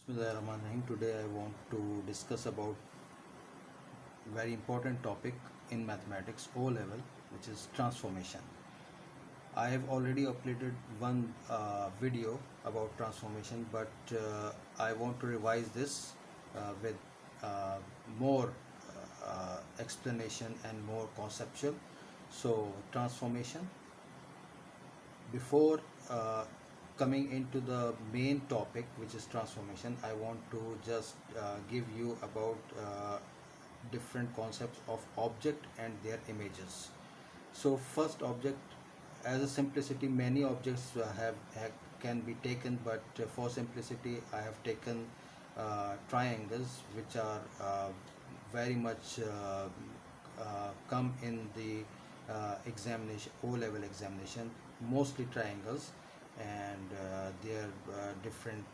Bismillahirrahmanirrahim. Today I want to discuss about very important topic in mathematics O level, which is transformation. I have already uploaded one video about transformation, but I want to revise this with uh, more explanation and more conceptual. So transformation. Before coming into the main topic, which is transformation, I want to just give you about different concepts of object and their images. So first object, as a simplicity, many objects have can be taken, but for simplicity I have taken triangles, which are very much come in the examination, O level examination, mostly triangles, and their different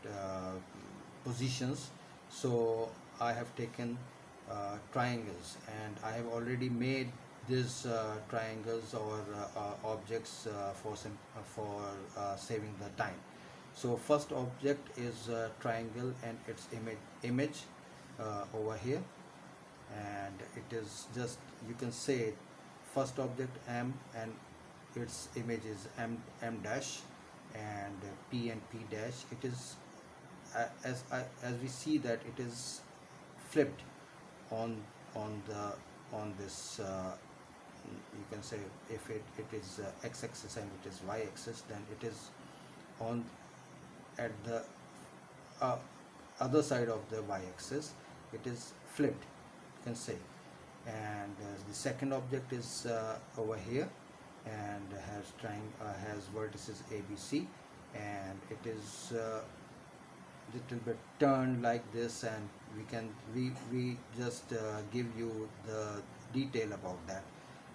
positions. So I have taken triangles, and I have already made these triangles or objects for saving the time. So first object is triangle and its image over here, and it is just, you can say, first object M, and its image is M dash, and P and P dash. It is as we see that it is flipped on on this you can say, if it is x-axis and it is y-axis, then it is on at the uh, other side of the y-axis, it is flipped, you can say. And the second object is over here, and has vertices ABC, and it is little bit turned like this, and we just give you the detail about that.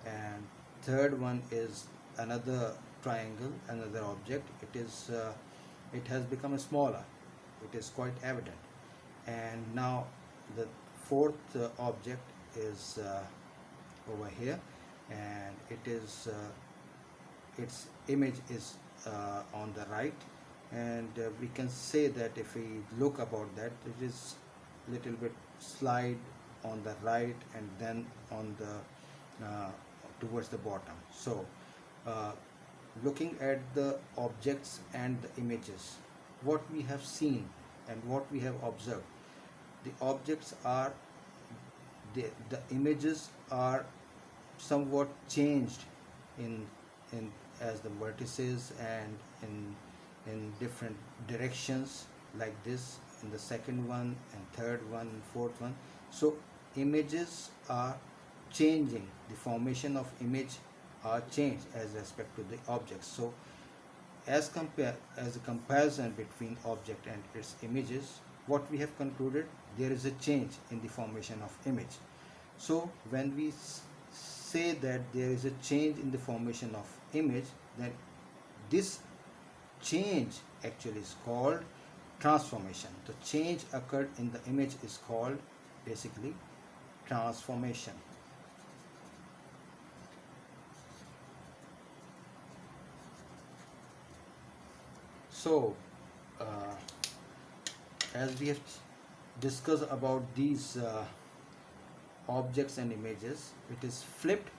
And third one is another triangle, another object. It has become smaller, it is quite evident. And now the fourth object is over here, and its image is on the right, and we can say that if we look about that, it is little bit slide on the right, and then on the towards the bottom. So looking at the objects and the images, what we have seen and what we have observed, the objects are the images are somewhat changed in as the vertices, and in different directions, like this in the second one and third one and fourth one. So images are changing, the formation of image are changed as respect to the objects. So as a comparison between object and its images, what we have concluded, there is a change in the formation of image. So when we say that there is a change in the formation of image, then this change actually is called transformation. The change occurred in the image is called basically transformation. So as we have discussed about these objects and images, it is flipped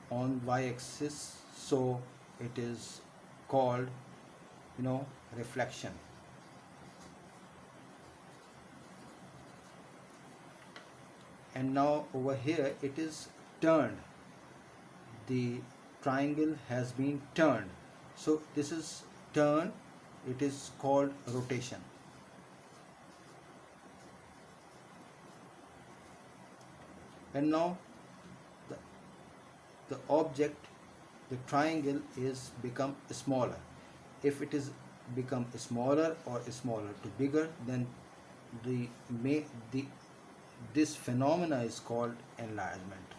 on y-axis, so it is called, reflection. And now over here it is turned, the triangle has been turned, so this is turn, it is called rotation. And now the object, the triangle, is become smaller. If it is become smaller or smaller to bigger, then this phenomena is called enlargement.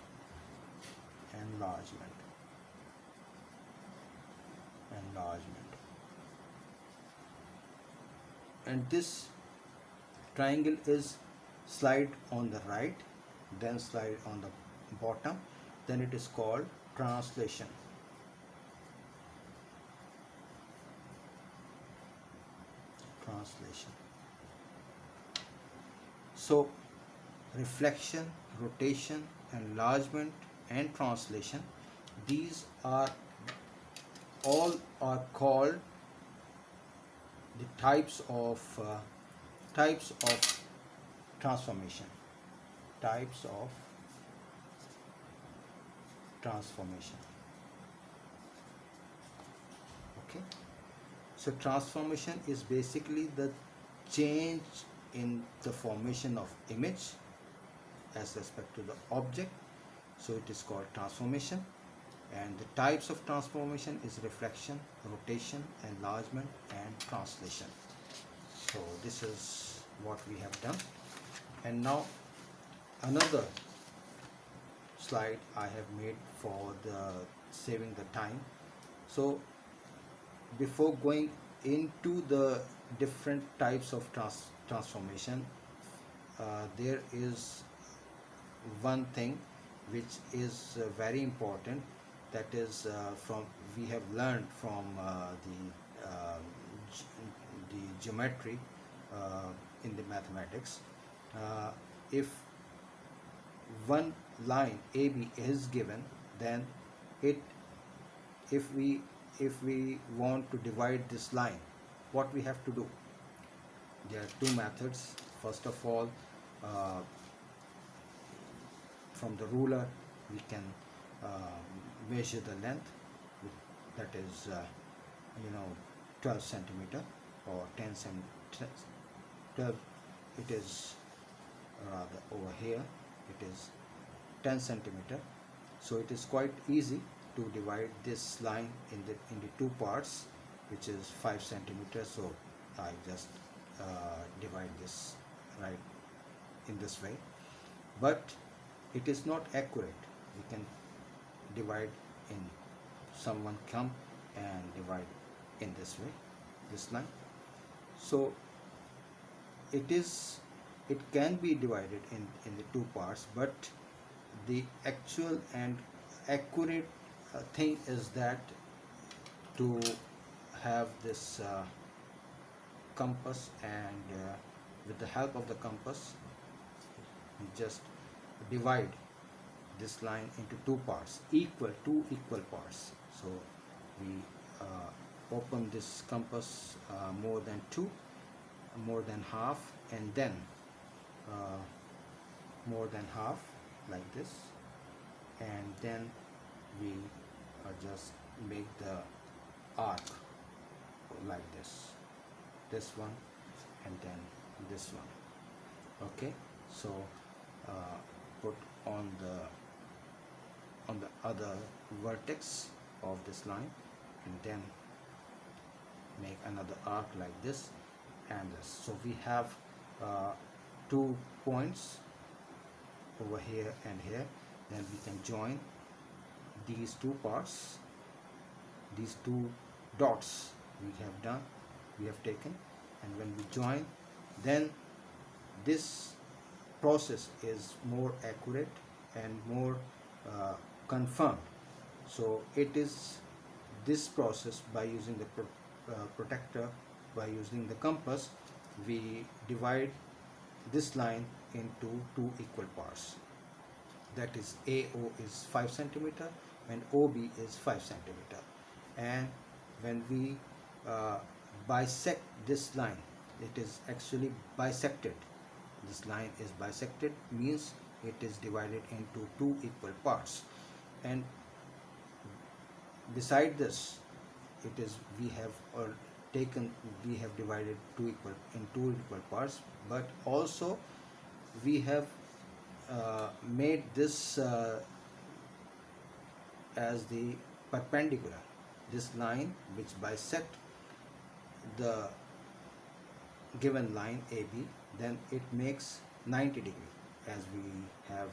And this triangle is slide on the right, then slide on the bottom, then it is called translation. So reflection, rotation, enlargement and translation, these are all are called the types of transformation. Types of transformation. Okay. So transformation is basically the change in the formation of image as respect to the object. So it is called transformation. And the types of transformation is reflection, rotation, enlargement and translation. So this is what we have done. And now another slide I have made for the saving the time. So before going into the different types of transformation, there is one thing which is very important, that is from we have learned from the geometry in the mathematics. If one line AB is given, then it if we want to divide this line, what we have to do? There are two methods. First of all, from the ruler we can measure the length, that is 12 centimeter or 10 centimeter. 12, it is rather over here, it is 10 centimeter. So it is quite easy to divide this line in the two parts, which is 5 centimeters. So I just divide this right in this way, but it is not accurate. We can divide in, someone come and divide in this way, this line. So it can be divided in the two parts, but the actual and accurate thing is that to have this compass, and with the help of the compass we just divide this line into two parts, two equal parts. So we open this compass more than half, and then more than half, like this, and then we just make the arc like this one and then this one. Okay, so put on the other vertex of this line, and then make another arc like this and this. So we have 2 points over here and here. Then we can join these two parts, these two dots we have taken, and when we join, then this process is more accurate and more confirmed. So it is this process, by using the protector, by using the compass, we divide this line into two equal parts. That is, AO is 5 centimeter and OB is 5 centimeter. And when we bisect this line, it is actually bisected. This line is bisected, means it is divided into two equal parts. And beside this, it is we have divided two equal parts, but also we have made this as the perpendicular, this line which bisect the given line AB, then it makes 90 degree. As we have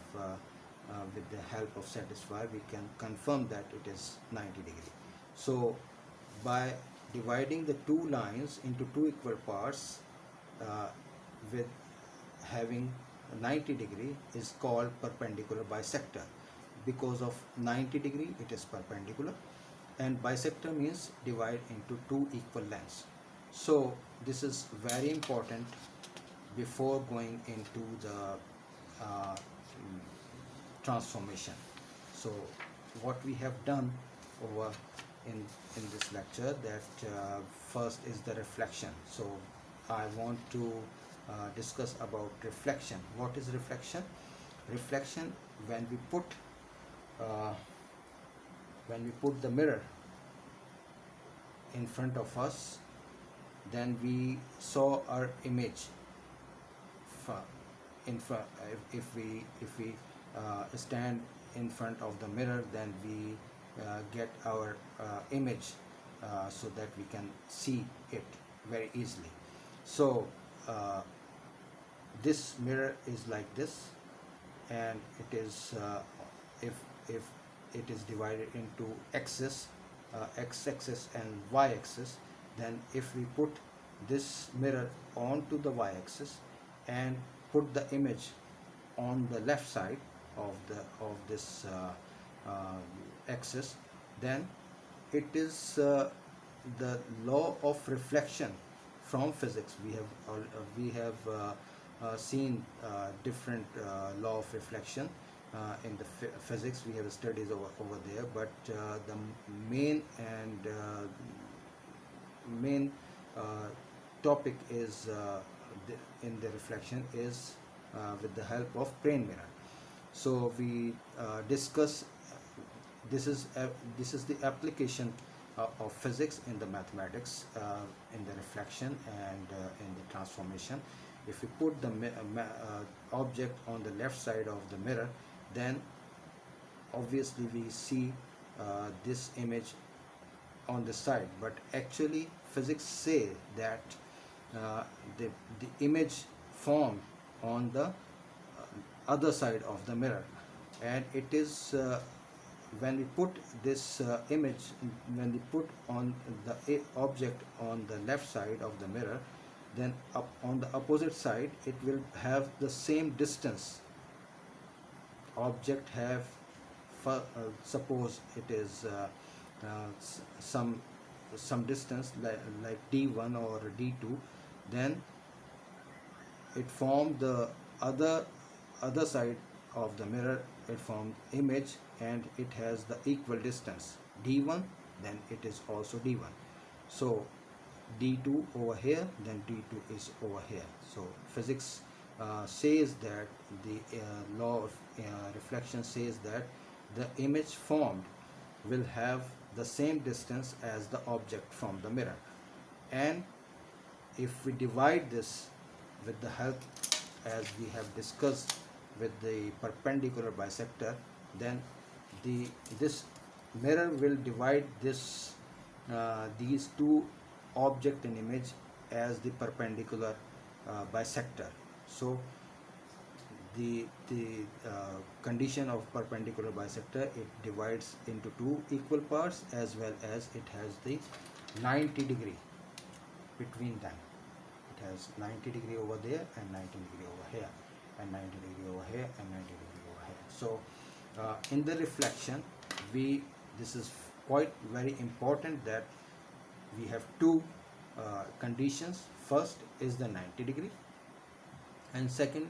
with the help of satisfier, we can confirm that it is 90 degree. So by dividing the two lines into two equal parts with having 90 degree is called perpendicular bisector. Because of 90 degree it is perpendicular, and bisector means divide into two equal lengths. So this is very important before going into the uh, transformation. So what we have done over in this lecture, that first is the reflection. So I want to discuss about reflection. What is reflection? Reflection, when uh, we put the mirror in front of us, then we saw our image in front. If we stand in front of the mirror, then we get our image, so that we can see it very easily. So this mirror is like this, and it is if it is divided into axis, x-axis and y-axis, then if we put this mirror onto the y-axis and put the image on the left side of this axis, then it is the law of reflection from physics. We have seen different law of reflection in the physics. We have studies over there, but the main topic is in the reflection is with the help of plane mirror. So we discuss this is the application of physics in the mathematics, in the reflection and in the transformation. If we put the object on the left side of the mirror, then obviously we see this image on the side, but actually physics say that the image formed on the other side of the mirror, and it is when we put this image, when we put on the object on the left side of the mirror, then up on the opposite side it will have the same distance. Object have suppose it is some distance like d1 or d2, then it formed the other side of the mirror, it formed image, and it has the equal distance d1, then it is also d1. So d2 over here, then d2 is over here. So physics says that the law of reflection says that the image formed will have the same distance as the object from the mirror. And if we divide this with the help, as we have discussed, with the perpendicular bisector, then this mirror will divide these two object and image as the perpendicular bisector. So the condition of perpendicular bisector, it divides into two equal parts, as well as it has the 90 degree between them. It has 90 degree over there and 90 degree over here, and 90 degree over here and 90 degree over here. So in the reflection, this is quite very important that we have two conditions. First is the 90 degree, and second,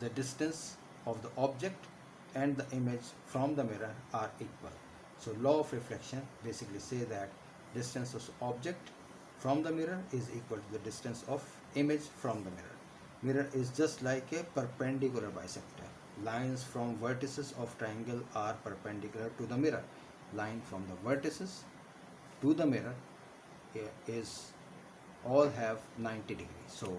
the distance of the object and the image from the mirror are equal. So law of reflection basically say that distance of object from the mirror is equal to the distance of image from the mirror. Mirror is just like a perpendicular bisector. Lines from vertices of triangle are perpendicular to the mirror. Line from the vertices to the mirror is all have 90 degrees. So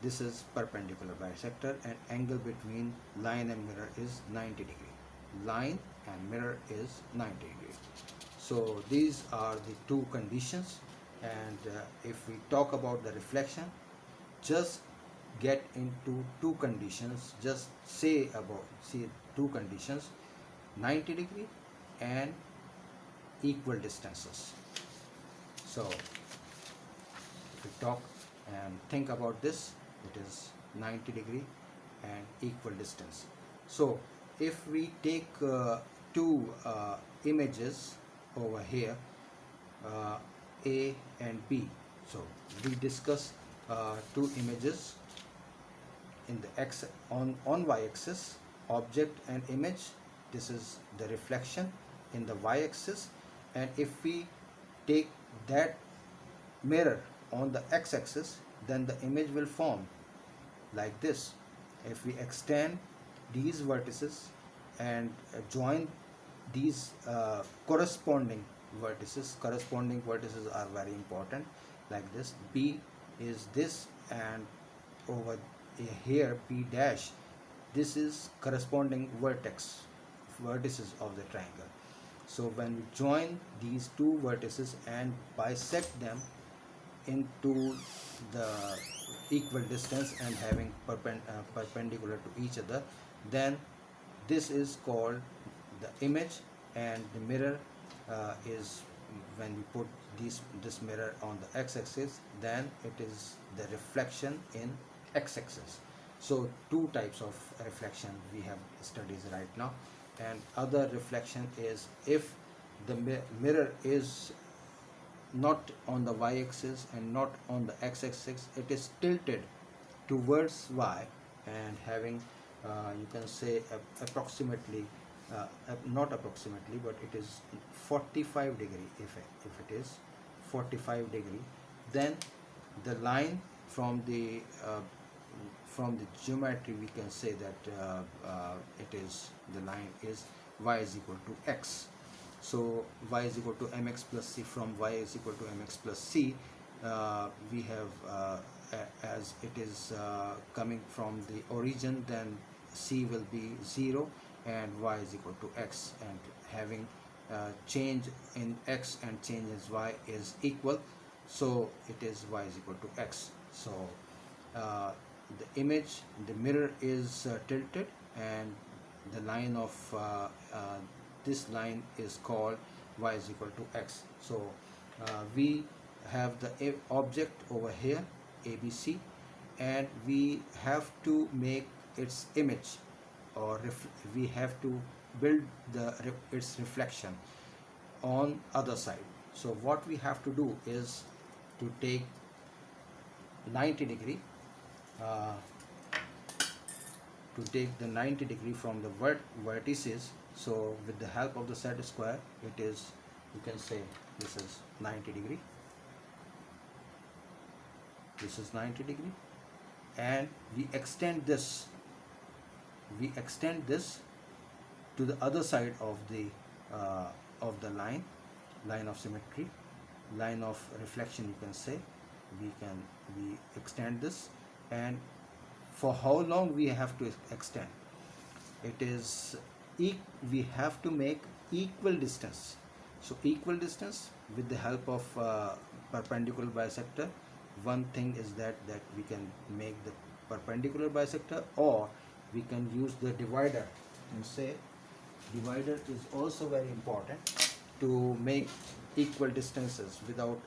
this is perpendicular bisector, and angle between line and mirror is 90 degree. Line and mirror is 90 degrees. So these are the two conditions, and if we talk about the reflection, just get into two conditions. Just see two conditions: 90 degree and equal distances. So if we talk and think about this, it is 90 degree and equal distance. So if we take two images over here, A and B. So we discuss two images in the x on y-axis, object and image, this is the reflection in the y-axis. And if we take that mirror on the x-axis, then the image will form like this. If we extend these vertices and join these corresponding vertices are very important, like this. B is this, and over here B dash, this is corresponding vertices of the triangle. So when we join these two vertices and bisect them into the equal distance and having perpendicular to each other, then this is called the image. And the mirror is when we put this mirror on the x-axis, then it is the reflection in x-axis. So two types of reflection we have studied right now. And other reflection is if the mirror is not on the y-axis and not on the x-axis, it is tilted towards y and having you can say approximately not approximately, but it is 45 degree. If it is 45 degree, then the line from the geometry, we can say that it is the line is y is equal to x. So y is equal to mx plus c. From y is equal to mx plus c, we have as it is coming from the origin, then c will be 0 and y is equal to x, and having change in x and change in y is equal, so it is y is equal to x. So the mirror is tilted, and the line of this line is called y is equal to x. So we have the object over here ABC, and we have to make its image, or we have to build its reflection on other side. So what we have to do is to take 90 degree from the vertices. So with the help of the set square, it is, you can say this is 90 degree, this is 90 degree, and we extend this to the other side of the line of symmetry, line of reflection, you can say. We extend this, and for how long we have to extend it is we have to make equal distance. So equal distance with the help of perpendicular bisector. One thing is that we can make the perpendicular bisector, or we can use the divider. And say divider is also very important to make equal distances without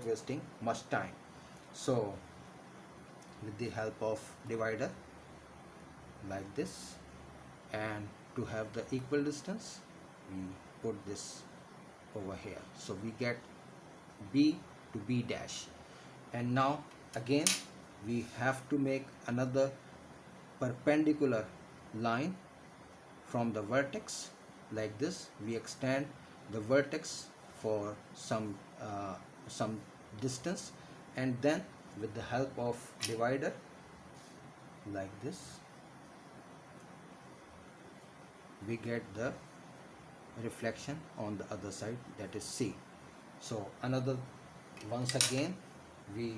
wasting much time. So with the help of divider, like this, and to have the equal distance, we put this over here. So we get B to B dash. And now again we have to make another perpendicular line from the vertex, like this. We extend the vertex for some distance, and then with the help of divider, like this, we get the reflection on the other side, that is C. So once again we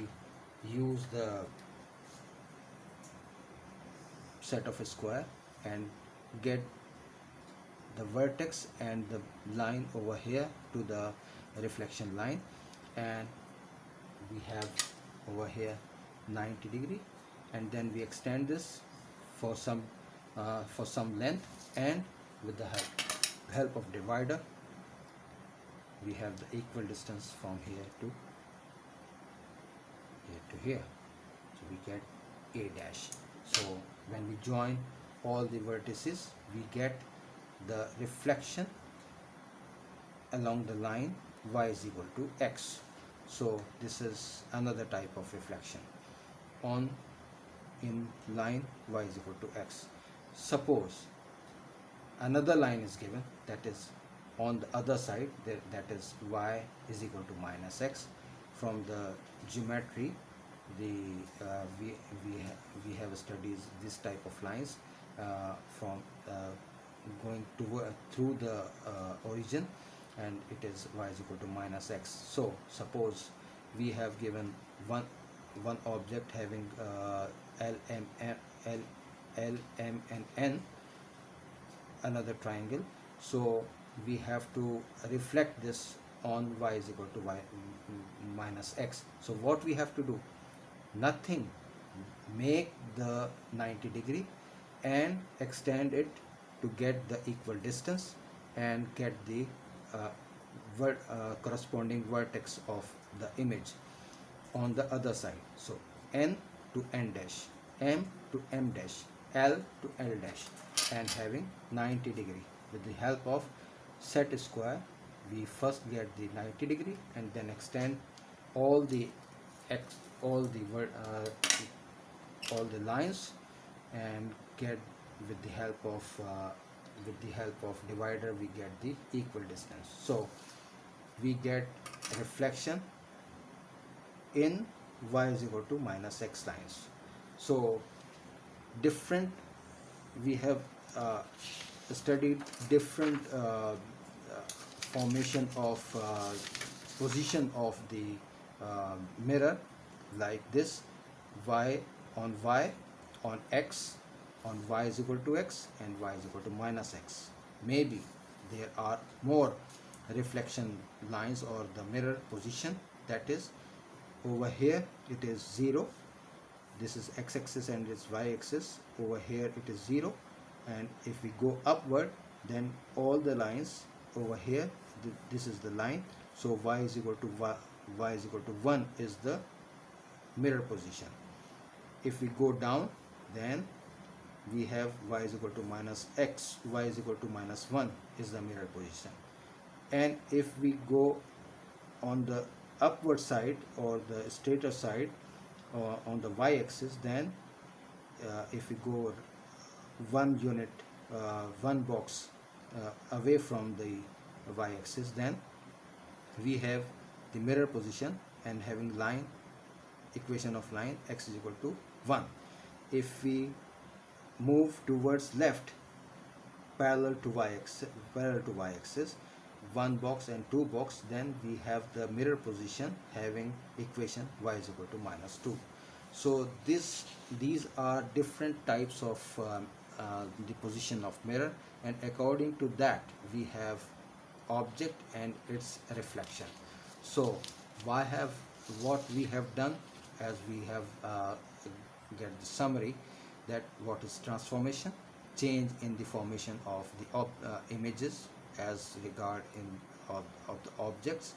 use the set of a square and get the vertex and the line over here to the reflection line, and we have over here 90 degree, and then we extend this for some length, and with the help of divider, we have the equal distance from here to here. So we get A dash. So when we join all the vertices, we get the reflection along the line y is equal to x. So this is another type of reflection on in line y is equal to x. Suppose another line is given, that is on the other side, that is y is equal to minus x. From the geometry, the we have studied this type of lines from going through the origin, and it is y is equal to minus x. So suppose we have given one object having L, M and N, another triangle. So we have to reflect this on y is equal to y minus x. So what we have to do? Nothing. Make the 90-degree and extend it to get the equal distance and get the corresponding vertex of the image on the other side. So n to n dash, m to m dash, l to l dash, and having 90-degree. With the help of set square, we first get the 90-degree and then extend all the lines and get with the help of divider, we get the equal distance. So we get reflection in y is equal to minus x lines. So we have studied different formation of position of the mirror, like this: y on x, on y is equal to x, and y is equal to minus x. Maybe there are more reflection lines or the mirror position, that is over here it is 0, this is x-axis and it's y-axis. Over here it is 0, and if we go upward, then all the lines over here, this is the line. So y is equal to 1 is the mirror position. If we go down, then we have y is equal to minus x, y is equal to minus 1 is the mirror position. And if we go on the upward side or the straighter side on the y-axis, then if we go one unit, one box away from the y-axis, then we have the mirror position and having line, equation of line x is equal to 1. If we move towards left parallel to y-axis, one box and two box, then we have the mirror position having equation y is equal to minus 2. So these are different types of the position of mirror, and according to that we have object and its reflection. So what we have done, as we have get the summary, that what is transformation, change in the formation of the images as regard of the objects.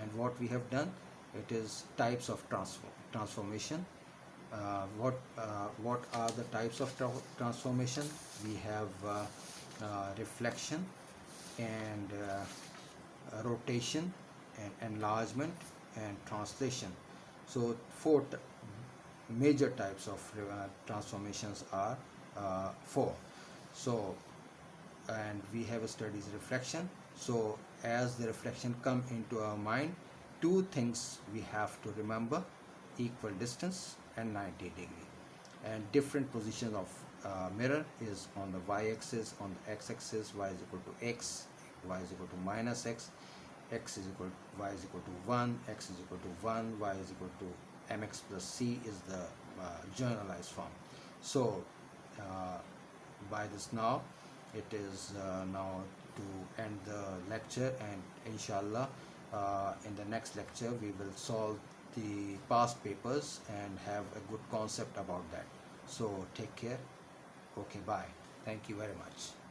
And what we have done, it is types of transformation. What are the types of transformation? We have reflection and rotation and enlargement and translation. So four major types of transformations are 4. So, and we have studied reflection. So as the reflection come into our mind, two things we have to remember: equal distance and 90-degree. And different positions of mirror is on the y-axis, on the x-axis, y is equal to x, y is equal to minus x, x is equal y is equal to 1, x is equal to 1, y is equal to mx plus c is the generalized form. So by this now, it is now to end the lecture, and inshallah in the next lecture we will solve the past papers and have a good concept about that. So take care. Okay, bye. Thank you very much.